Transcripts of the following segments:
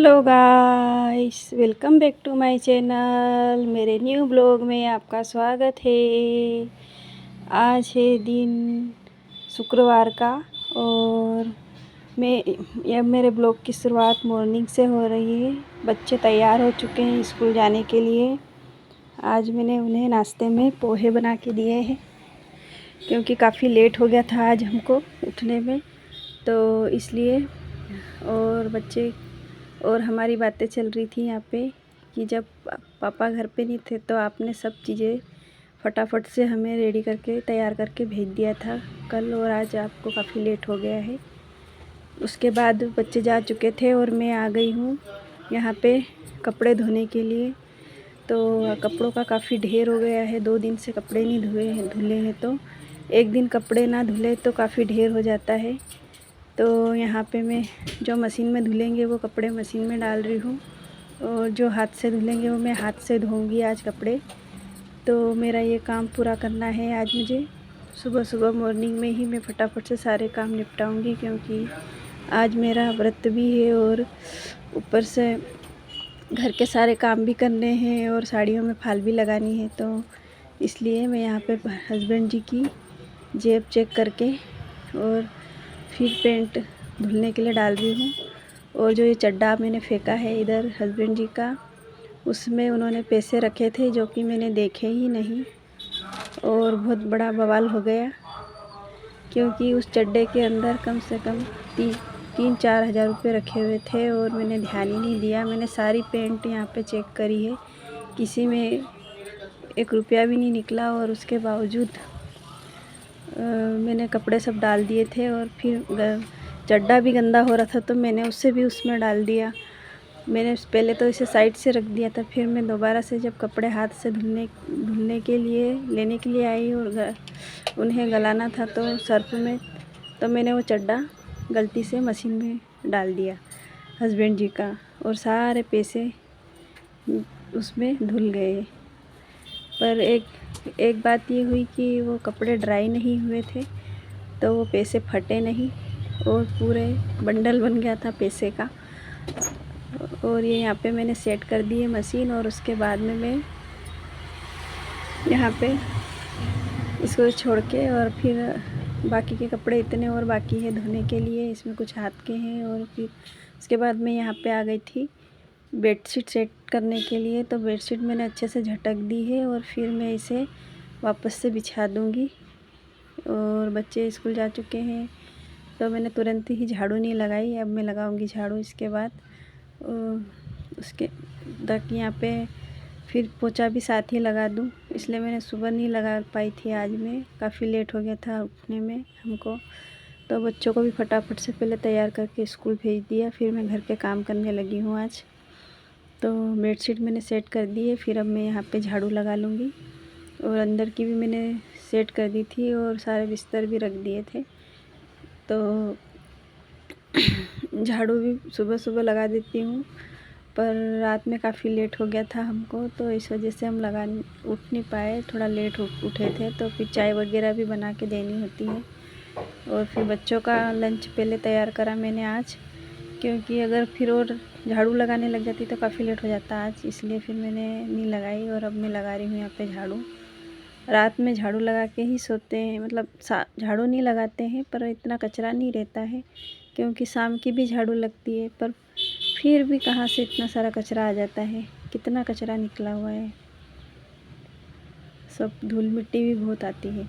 Hello guys, welcome back to my channel. मेरे new blog में आपका स्वागत है। आज है दिन शुक्रवार का और मेरे ब्लॉग की शुरुआत मॉर्निंग से हो रही है। बच्चे तैयार हो चुके हैं स्कूल जाने के लिए। आज मैंने उन्हें नाश्ते में पोहे बना के दिए हैं क्योंकि काफ़ी लेट हो गया था आज हमको उठने में, तो इसलिए। और बच्चे और हमारी बातें चल रही थी यहाँ पे कि जब पापा घर पे नहीं थे तो आपने सब चीज़ें फटाफट से हमें रेडी करके तैयार करके भेज दिया था कल, और आज आपको काफ़ी लेट हो गया है। उसके बाद बच्चे जा चुके थे और मैं आ गई हूँ यहाँ पे कपड़े धोने के लिए। तो कपड़ों का काफ़ी ढेर हो गया है, 2 दिन से कपड़े नहीं धुले हैं, तो एक दिन कपड़े ना धुले तो काफ़ी ढेर हो जाता है। तो यहाँ पे मैं जो मशीन में धुलेंगे वो कपड़े मशीन में डाल रही हूँ, और जो हाथ से धुलेंगे वो मैं हाथ से धोऊंगी आज कपड़े। तो मेरा ये काम पूरा करना है आज मुझे। सुबह सुबह मॉर्निंग में ही मैं फटाफट से सारे काम निपटाऊंगी क्योंकि आज मेरा व्रत भी है और ऊपर से घर के सारे काम भी करने हैं और साड़ियों में फाल भी लगानी है। तो इसलिए मैं यहाँ पे हस्बैंड जी की जेब चेक करके और फिर पेंट धुलने के लिए डाल रही हूँ। और जो ये चड्डा मैंने फेंका है इधर हस्बैंड जी का, उसमें उन्होंने पैसे रखे थे जो कि मैंने देखे ही नहीं, और बहुत बड़ा बवाल हो गया क्योंकि उस चड्डे के अंदर कम से कम 3-4 हज़ार रुपये रखे हुए थे और मैंने ध्यान ही नहीं दिया। मैंने सारी पेंट यहाँ पे चेक करी है, किसी में 1 रुपया भी नहीं निकला, और उसके बावजूद मैंने कपड़े सब डाल दिए थे। और फिर चड्डा भी गंदा हो रहा था तो मैंने उससे भी उसमें डाल दिया। मैंने पहले तो इसे साइड से रख दिया था, फिर मैं दोबारा से जब कपड़े हाथ से धुलने के लिए लेने के लिए आई और उन्हें गलाना था तो सर्फ में, तो मैंने वो चड्डा गलती से मशीन में डाल दिया हस्बैंड जी का, और सारे पैसे उसमें धुल गए। पर एक बात ये हुई कि वो कपड़े ड्राई नहीं हुए थे तो वो पैसे फटे नहीं और पूरे बंडल बन गया था पैसे का। और ये यहाँ पे मैंने सेट कर दी है मशीन, और उसके बाद में मैं यहाँ पे इसको छोड़ के और फिर बाकी के कपड़े इतने और बाकी है धोने के लिए, इसमें कुछ हाथ के हैं। और फिर उसके बाद मैं यहाँ पे आ गई थी बेडशीट सेट करने के लिए। तो बेडशीट मैंने अच्छे से झटक दी है और फिर मैं इसे वापस से बिछा दूँगी। और बच्चे स्कूल जा चुके हैं तो मैंने तुरंत ही झाड़ू नहीं लगाई, अब मैं लगाऊंगी झाड़ू इसके बाद। उसके तक यहाँ पे फिर पोछा भी साथ ही लगा दूँ, इसलिए मैंने सुबह नहीं लगा पाई थी आज। मैं काफ़ी लेट हो गया था उठने में हमको, तो बच्चों को भी फटाफट से पहले तैयार करके स्कूल भेज दिया, फिर मैं घर के काम करने लगी हूँ आज। तो बेडशीट मैंने सेट कर दी है, फिर अब मैं यहाँ पे झाड़ू लगा लूँगी। और अंदर की भी मैंने सेट कर दी थी और सारे बिस्तर भी रख दिए थे। तो झाड़ू भी सुबह सुबह लगा देती हूँ, पर रात में काफ़ी लेट हो गया था हमको, तो इस वजह से हम उठ नहीं पाए, थोड़ा लेट उठे थे। तो फिर चाय वगैरह भी बना के देनी होती है, और फिर बच्चों का लंच पहले तैयार करा मैंने आज, क्योंकि अगर फिर और झाड़ू लगाने लग जाती तो काफ़ी लेट हो जाता आज, इसलिए फिर मैंने नहीं लगाई। और अब मैं लगा रही हूँ यहाँ पे झाड़ू। रात में झाड़ू लगा के ही सोते हैं, मतलब झाड़ू नहीं लगाते हैं पर इतना कचरा नहीं रहता है, क्योंकि शाम की भी झाड़ू लगती है, पर फिर भी कहाँ से इतना सारा कचरा आ जाता है। कितना कचरा निकला हुआ है, सब धूल मिट्टी भी बहुत आती है।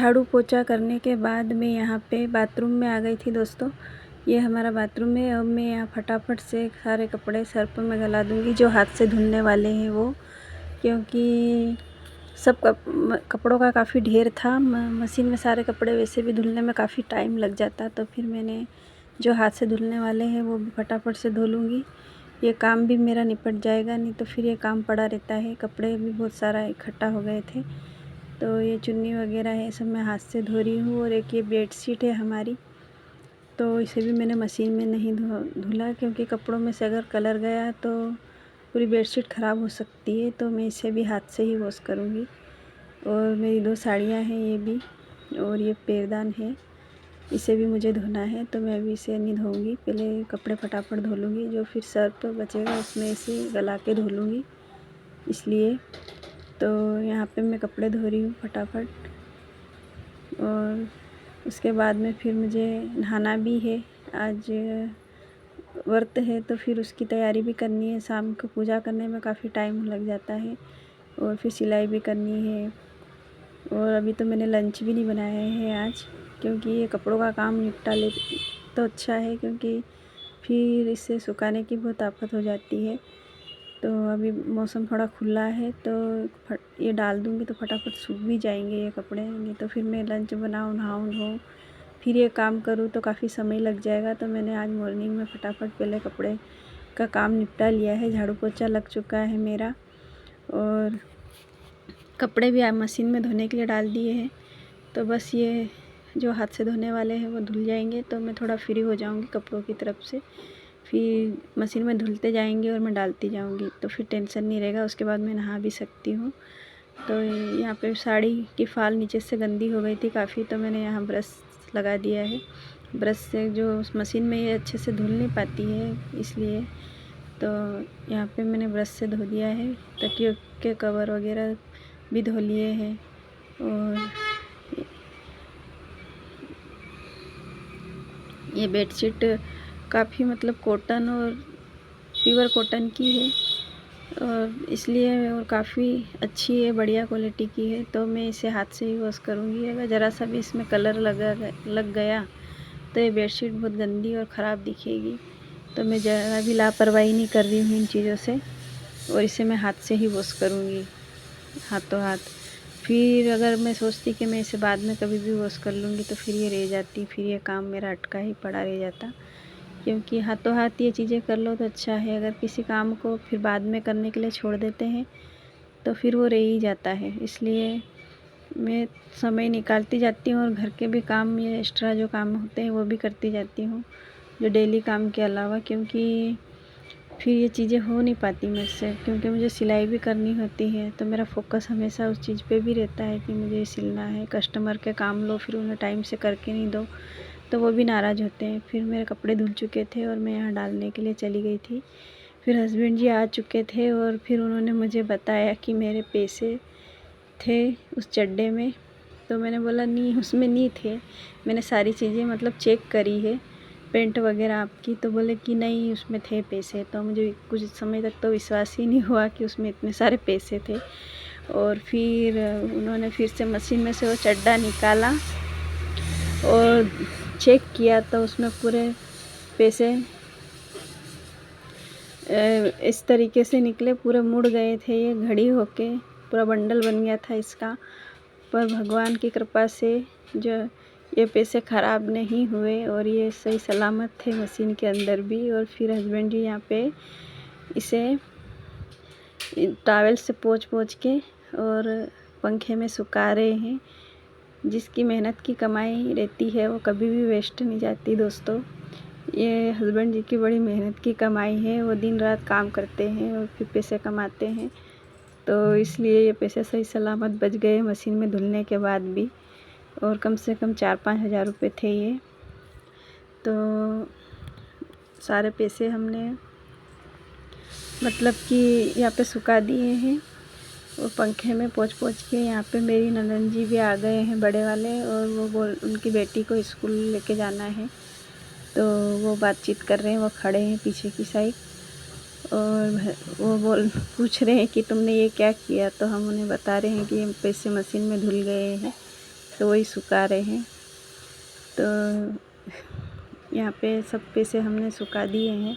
झाड़ू पोछा करने के बाद मैं यहाँ पे बाथरूम में आ गई थी दोस्तों। ये हमारा बाथरूम है। अब मैं यहाँ फटाफट से सारे कपड़े सर्फ में गला दूँगी, जो हाथ से धुलने वाले हैं वो, क्योंकि सब कपड़ों का काफ़ी ढेर था। मशीन में सारे कपड़े वैसे भी धुलने में काफ़ी टाइम लग जाता, तो फिर मैंने जो हाथ से धुलने वाले हैं वो भी फटाफट से धो लूँगी। ये काम भी मेरा निपट जाएगा, नहीं तो फिर ये काम पड़ा रहता है। कपड़े भी बहुत सारा इकट्ठा हो गए थे, तो ये चुन्नी वगैरह है सब मैं हाथ से धो रही हूँ। और एक ये बेडशीट है हमारी, तो इसे भी मैंने मशीन में नहीं धुला, क्योंकि कपड़ों में से अगर कलर गया तो पूरी बेडशीट ख़राब हो सकती है, तो मैं इसे भी हाथ से ही वॉश करूँगी। और मेरी 2 साड़ियाँ हैं ये भी, और ये पैरदान है, इसे भी मुझे धोना है, तो मैं अभी इसे नहीं धोऊँगी। पहले कपड़े फटाफट धो लूँगी, जो फिर सर्फ बचेगा उसमें इसे गला के धो लूँगी। इसलिए तो यहाँ पे मैं कपड़े धो रही हूँ फटाफट। और उसके बाद में फिर मुझे नहाना भी है। आज व्रत है, तो फिर उसकी तैयारी भी करनी है। शाम को पूजा करने में काफ़ी टाइम लग जाता है, और फिर सिलाई भी करनी है। और अभी तो मैंने लंच भी नहीं बनाया है आज, क्योंकि ये कपड़ों का काम निपटा ले तो अच्छा है, क्योंकि फिर इसे सुखाने की बहुत आफत हो जाती है। तो अभी मौसम थोड़ा खुला है, तो ये डाल दूँगी तो फटाफट सूख भी जाएंगे ये कपड़े। नहीं तो फिर मैं लंच बनाऊँ, नहाऊँ धोऊँ, फिर ये काम करूँ तो काफ़ी समय लग जाएगा। तो मैंने आज मॉर्निंग में फटाफट पहले कपड़े का काम निपटा लिया है। झाड़ू पोछा लग चुका है मेरा, और कपड़े भी मशीन में धोने के लिए डाल दिए हैं। तो बस ये जो हाथ से धोने वाले हैं वो धुल जाएंगे, तो मैं थोड़ा फ्री हो जाऊँगी कपड़ों की तरफ से। फिर मशीन में धुलते जाएंगे और मैं डालती जाऊँगी, तो फिर टेंशन नहीं रहेगा। उसके बाद मैं नहा भी सकती हूँ। तो यहाँ पे साड़ी की फाल नीचे से गंदी हो गई थी काफ़ी, तो मैंने यहाँ ब्रश लगा दिया है। ब्रश से जो उस मशीन में ये अच्छे से धुल नहीं पाती है, इसलिए तो यहाँ पे मैंने ब्रश से धो दिया है। तकियों के कवर वगैरह भी धो लिए हैं। और ये बेडशीट काफ़ी मतलब कॉटन और प्योर कॉटन की है, और इसलिए और काफ़ी अच्छी है, बढ़िया क्वालिटी की है। तो मैं इसे हाथ से ही वॉश करूँगी। अगर ज़रा सा भी इसमें कलर लग गया तो ये बेडशीट बहुत गंदी और ख़राब दिखेगी। तो मैं ज़रा भी लापरवाही नहीं कर रही हूँ इन चीज़ों से, और इसे मैं हाथ से ही वॉश करूँगी, हाथों हाथ। फिर अगर मैं सोचती कि मैं इसे बाद में कभी भी वॉश कर लूँगी, तो फिर ये रह जाती, फिर ये काम मेरा अटका ही पड़ा रह जाता। क्योंकि हाथों हाथ ये चीज़ें कर लो तो अच्छा है। अगर किसी काम को फिर बाद में करने के लिए छोड़ देते हैं, तो फिर वो रह ही जाता है। इसलिए मैं समय निकालती जाती हूँ, और घर के भी काम, ये एक्स्ट्रा जो काम होते हैं वो भी करती जाती हूँ, जो डेली काम के अलावा। क्योंकि फिर ये चीज़ें हो नहीं पाती मेरे से, क्योंकि मुझे सिलाई भी करनी होती है। तो मेरा फोकस हमेशा उस चीज़ पे भी रहता है कि मुझे सिलना है। कस्टमर के काम लो, फिर उन्हें टाइम से करके नहीं दो तो वो भी नाराज़ होते हैं। फिर मेरे कपड़े धुल चुके थे और मैं यहाँ डालने के लिए चली गई थी। फिर हस्बैंड जी आ चुके थे, और फिर उन्होंने मुझे बताया कि मेरे पैसे थे उस चड्डे में। तो मैंने बोला नहीं, उसमें नहीं थे। मैंने सारी चीज़ें मतलब चेक करी है, पेंट वगैरह आपकी। तो बोले कि नहीं, उसमें थे पैसे। तो मुझे कुछ समय तक तो विश्वास ही नहीं हुआ कि उसमें इतने सारे पैसे थे। और फिर उन्होंने फिर से मशीन में से वो चड्डा निकाला और चेक किया, तो उसमें पूरे पैसे इस तरीके से निकले, पूरे मुड़ गए थे। ये घड़ी होके पूरा बंडल बन गया था इसका। पर भगवान की कृपा से जो ये पैसे ख़राब नहीं हुए, और ये सही सलामत थे मशीन के अंदर भी। और फिर हस्बैंड जी यहाँ पे इसे टॉवेल से पोंछ के और पंखे में सुखा रहे हैं। जिसकी मेहनत की कमाई रहती है वो कभी भी वेस्ट नहीं जाती दोस्तों। ये हस्बैंड जी की बड़ी मेहनत की कमाई है। वो दिन रात काम करते हैं और फिर पैसे कमाते हैं, तो इसलिए ये पैसे सही सलामत बच गए मशीन में धुलने के बाद भी। और कम से कम 4-5 हज़ार रुपये थे ये। तो सारे पैसे हमने मतलब कि यहाँ पे सुखा दिए हैं, और पंखे में पोंछ के। यहाँ पे मेरी ननद जी भी आ गए हैं, बड़े वाले, और वो उनकी बेटी को स्कूल लेके जाना है, तो वो बातचीत कर रहे हैं। वो खड़े हैं पीछे की साइड, और वो पूछ रहे हैं कि तुमने ये क्या किया। तो हम उन्हें बता रहे हैं कि ये पैसे मशीन में धुल गए हैं, तो वही सुखा रहे हैं। तो यहाँ पे सब पैसे हमने सुखा दिए हैं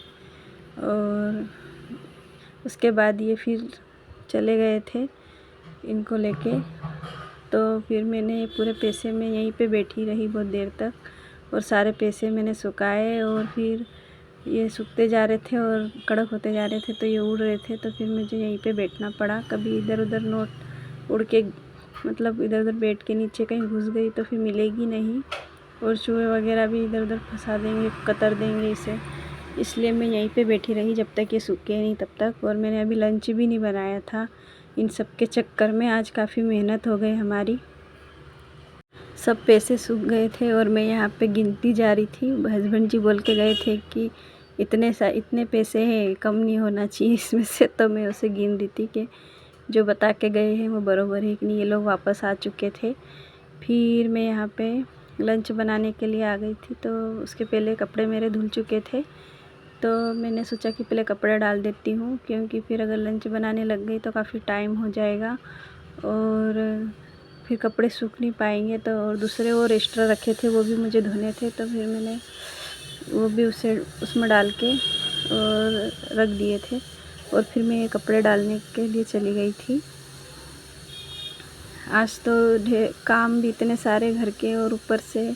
और उसके बाद ये फिर चले गए थे इनको लेके। तो फिर मैंने पूरे पैसे में यहीं पे बैठी रही बहुत देर तक और सारे पैसे मैंने सुखाए और फिर ये सूखते जा रहे थे और कड़क होते जा रहे थे तो ये उड़ रहे थे। तो फिर मुझे यहीं पे बैठना पड़ा। कभी इधर उधर नोट उड़ के मतलब इधर उधर बैठ के नीचे कहीं घुस गई तो फिर मिलेगी नहीं और चूहे वगैरह भी इधर उधर फंसा देंगे, कतर देंगे इसे। इसलिए मैं यहीं पे बैठी रही जब तक ये सूखे नहीं तब तक। और मैंने अभी लंच भी नहीं बनाया था। इन सब के चक्कर में आज काफ़ी मेहनत हो गई हमारी। सब पैसे सूख गए थे और मैं यहाँ पे गिनती जा रही थी। हस्बैंड जी बोल के गए थे कि इतने पैसे हैं, कम नहीं होना चाहिए इसमें से। तो मैं उसे गिन रही थी कि जो बता के गए हैं वो बराबर है कि नहीं। ये लोग वापस आ चुके थे। फिर मैं यहाँ पे लंच बनाने के लिए आ गई थी। तो उसके पहले कपड़े मेरे धुल चुके थे तो मैंने सोचा कि पहले कपड़े डाल देती हूँ, क्योंकि फिर अगर लंच बनाने लग गई तो काफ़ी टाइम हो जाएगा और फिर कपड़े सूख नहीं पाएंगे। तो और दूसरे और एक्स्ट्रा रखे थे वो भी मुझे धोने थे। तो फिर मैंने वो भी उसमें डाल के और रख दिए थे और फिर मैं कपड़े डालने के लिए चली गई थी। आज तो काम भी इतने सारे घर के और ऊपर से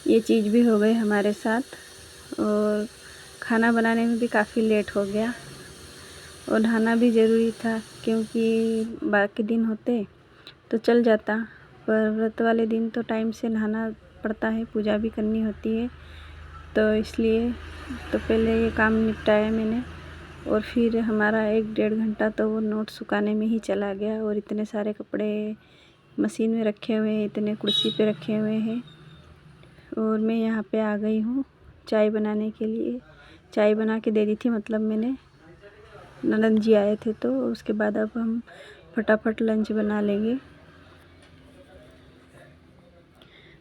ये चीज़ भी हो गई हमारे साथ और खाना बनाने में भी काफ़ी लेट हो गया। और नहाना भी ज़रूरी था क्योंकि बाकी दिन होते तो चल जाता, पर व्रत वाले दिन तो टाइम से नहाना पड़ता है, पूजा भी करनी होती है। तो इसलिए तो पहले ये काम निपटाया मैंने और फिर हमारा 1-1.5 घंटा तो वो नोट सुखाने में ही चला गया। और इतने सारे कपड़े मशीन में रखे हुए हैं, इतने कुर्सी पे रखे हुए हैं। और मैं यहाँ पे आ गई हूँ चाय बनाने के लिए। चाय बना के दे दी थी, मतलब मैंने, ननद जी आए थे। तो उसके बाद अब हम फटाफट लंच बना लेंगे।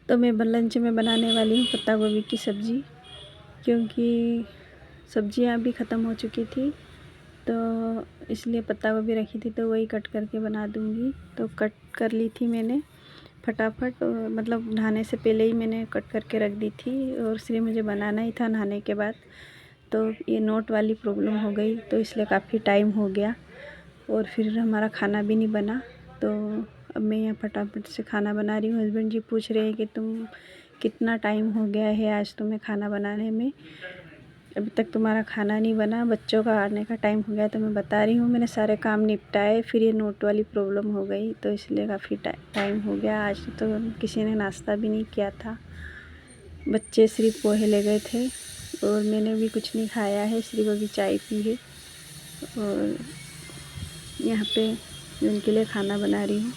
तो मैं लंच में बनाने वाली हूँ पत्ता गोभी की सब्ज़ी, क्योंकि सब्जियाँ भी ख़त्म हो चुकी थी तो इसलिए पत्ता गोभी रखी थी तो वही कट करके बना दूँगी। तो कट कर ली थी मैंने फटाफट, मतलब नहाने से पहले ही मैंने कट करके रख दी थी और सिर्फ मुझे बनाना ही था नहाने के बाद। तो ये नोट वाली प्रॉब्लम हो गई तो इसलिए काफ़ी टाइम हो गया और फिर हमारा खाना भी नहीं बना। तो अब मैं यहाँ फटाफट से खाना बना रही हूँ। हस्बैंड जी पूछ रहे हैं कि तुम कितना टाइम हो गया है आज तुम्हें खाना बनाने में, अभी तक तुम्हारा खाना नहीं बना, बच्चों का आने का टाइम हो गया। तो मैं बता रही हूँ मैंने सारे काम निपटाए, फिर ये नोट वाली प्रॉब्लम हो गई तो इसलिए काफ़ी टाइम हो गया। आज तो किसी ने नाश्ता भी नहीं किया था, बच्चे सिर्फ पोहे ले गए थे और मैंने भी कुछ नहीं खाया है, सिर्फ अभी चाय पी है। और यहाँ पे उनके लिए खाना बना रही हूँ।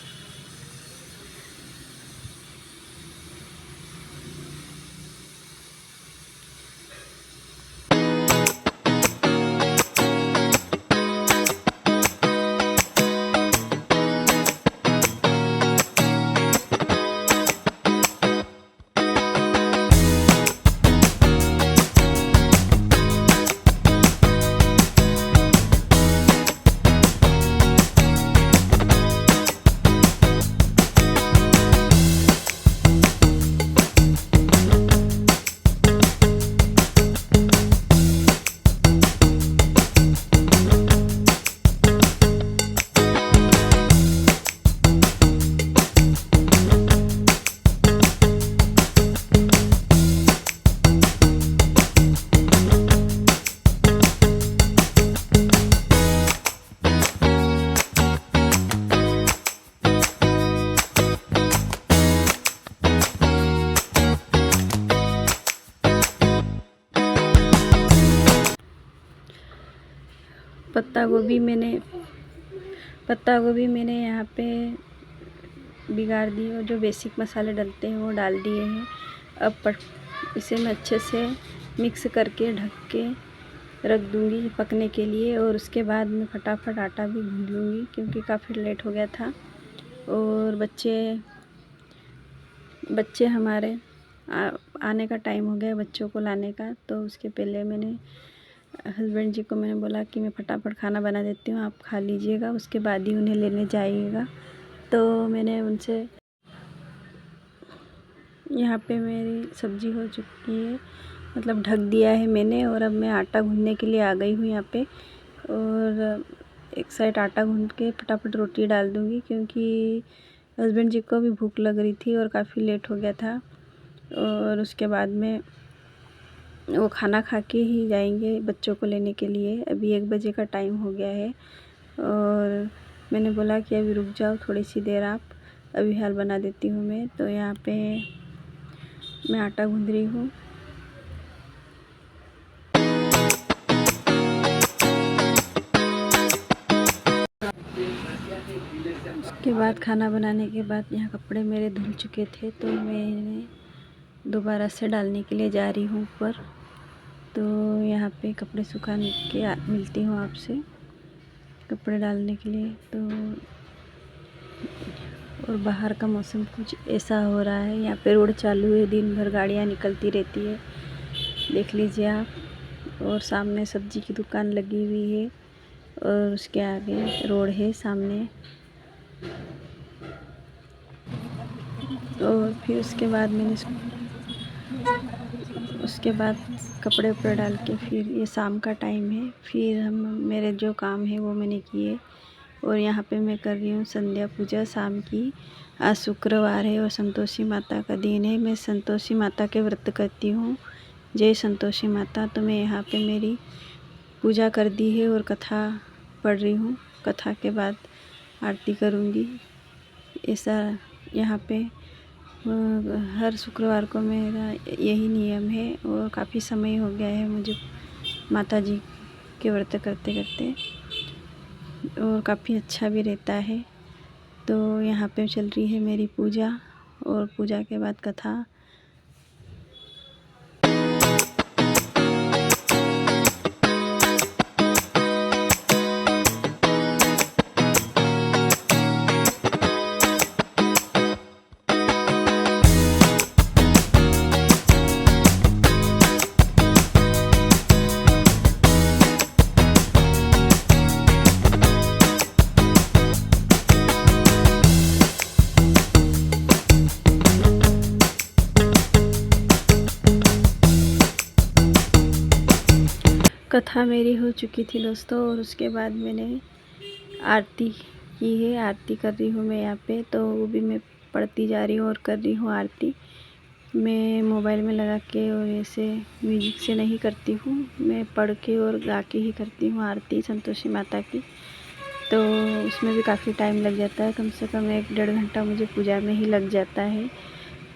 पत्ता गोभी मैंने यहाँ पे बिगाड़ दी और जो बेसिक मसाले डलते हैं वो डाल दिए हैं। अब इसे मैं अच्छे से मिक्स करके ढक के रख दूँगी पकने के लिए और उसके बाद मैं फटाफट आटा भी गूँध लूँगी क्योंकि काफ़ी लेट हो गया था। और बच्चे हमारे आने का टाइम हो गया बच्चों को लाने का। तो उसके पहले मैंने हस्बैंड जी को मैंने बोला कि मैं फटाफट खाना बना देती हूँ, आप खा लीजिएगा, उसके बाद ही उन्हें लेने जाइएगा। तो मैंने उनसे यहाँ पे मेरी सब्ज़ी हो चुकी है, मतलब ढक दिया है मैंने। और अब मैं आटा गूँधने के लिए आ गई हूँ यहाँ पे। और एक साइड आटा गूँध के फटाफट रोटी डाल दूँगी, क्योंकि हस्बैंड जी को भी भूख लग रही थी और काफ़ी लेट हो गया था। और उसके बाद में वो खाना खा के ही जाएंगे बच्चों को लेने के लिए। अभी 1 बजे का टाइम हो गया है और मैंने बोला कि अभी रुक जाओ थोड़ी सी देर आप, अभी हाल बना देती हूँ मैं। तो यहाँ पे मैं आटा गूँध रही हूँ। उसके बाद खाना बनाने के बाद यहाँ कपड़े मेरे धुल चुके थे, तो मैंने दोबारा से डालने के लिए जा रही हूँ ऊपर। तो यहाँ पे कपड़े सुखाने के मिलती हूँ आपसे, कपड़े डालने के लिए। तो और बाहर का मौसम कुछ ऐसा हो रहा है, यहाँ पे रोड चालू है, दिन भर गाड़ियाँ निकलती रहती है, देख लीजिए आप। और सामने सब्जी की दुकान लगी हुई है और उसके आगे रोड है सामने। और फिर उसके बाद कपड़े ऊपर डाल के फिर ये शाम का टाइम है, फिर मेरे जो काम है वो मैंने किए। और यहाँ पे मैं कर रही हूँ संध्या पूजा शाम की। आज शुक्रवार है और संतोषी माता का दिन है। मैं संतोषी माता के व्रत करती हूँ। जय संतोषी माता। तो मैं यहाँ पे मेरी पूजा कर दी है और कथा पढ़ रही हूँ। कथा के बाद आरती करूँगी। ऐसा यहाँ पे हर शुक्रवार को मेरा यही नियम है और काफ़ी समय हो गया है मुझे माता जी के व्रत करते करते, और काफ़ी अच्छा भी रहता है। तो यहाँ पे चल रही है मेरी पूजा और पूजा के बाद कथा। कथा मेरी हो चुकी थी दोस्तों, और उसके बाद मैंने आरती की है। आरती कर रही हूँ मैं यहाँ पे, तो वो भी मैं पढ़ती जा रही हूँ और कर रही हूँ आरती। मैं मोबाइल में लगा के और ऐसे म्यूजिक से नहीं करती हूँ, मैं पढ़ के और गा के ही करती हूँ आरती संतोषी माता की। तो उसमें भी काफ़ी टाइम लग जाता है, कम से कम 1-1.5 घंटा मुझे पूजा में ही लग जाता है।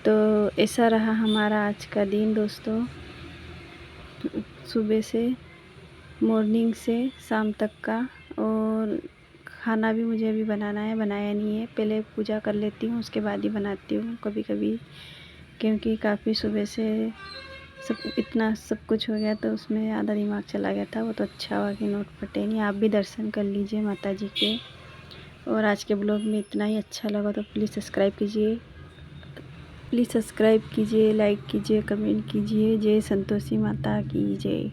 तो ऐसा रहा हमारा आज का दिन दोस्तों, सुबह से मॉर्निंग से शाम तक का। और खाना भी मुझे अभी बनाना है, बनाया नहीं है। पहले पूजा कर लेती हूँ, उसके बाद ही बनाती हूँ कभी कभी, क्योंकि काफ़ी सुबह से इतना सब कुछ हो गया, तो उसमें आधा दिमाग चला गया था। वो तो अच्छा हुआ कि नोट फटे नहीं। आप भी दर्शन कर लीजिए माता जी के। और आज के ब्लॉग में इतना ही। अच्छा लगा तो प्लीज़ सब्सक्राइब कीजिए, लाइक कीजिए, कमेंट कीजिए। जय संतोषी माता की जय।